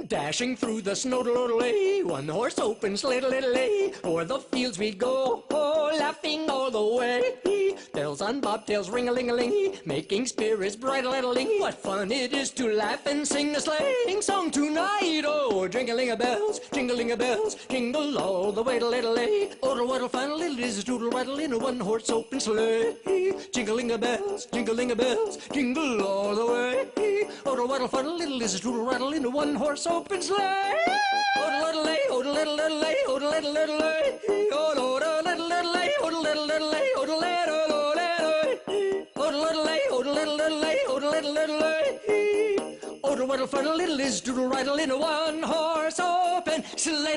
Dashing through the snow, doodle-lay, one horse open sleigh, diddle-lay, o'er the fields we go, laughing all the way. Bells on bobtails, ring-a-ling-a-ling, making spirits bright, a-ling. What fun it is to laugh and sing a sleighing song tonight! Oh, jingling-a-bells, jingling-a-bells, jingle all the way, diddle-lay. Oh, what a fun little is a doodle-rattle in a one-horse open sleigh. Jingling-a-bells, jingling-a-bells, jingle all the way. Oh, what a fun little is a doodle-rattle in a one-horse open sleigh. Oh-a-little-lay, oh-a-little-lay, oh-a-little-lay, oh-a-little-lay, oh-a-little-lay, oh-a-little-lay, oh-a-little-lay, oh-a-little-lay, oh-a-little-lay. Oh, what a fun little is doodle-rattle in a one-horse open sleigh.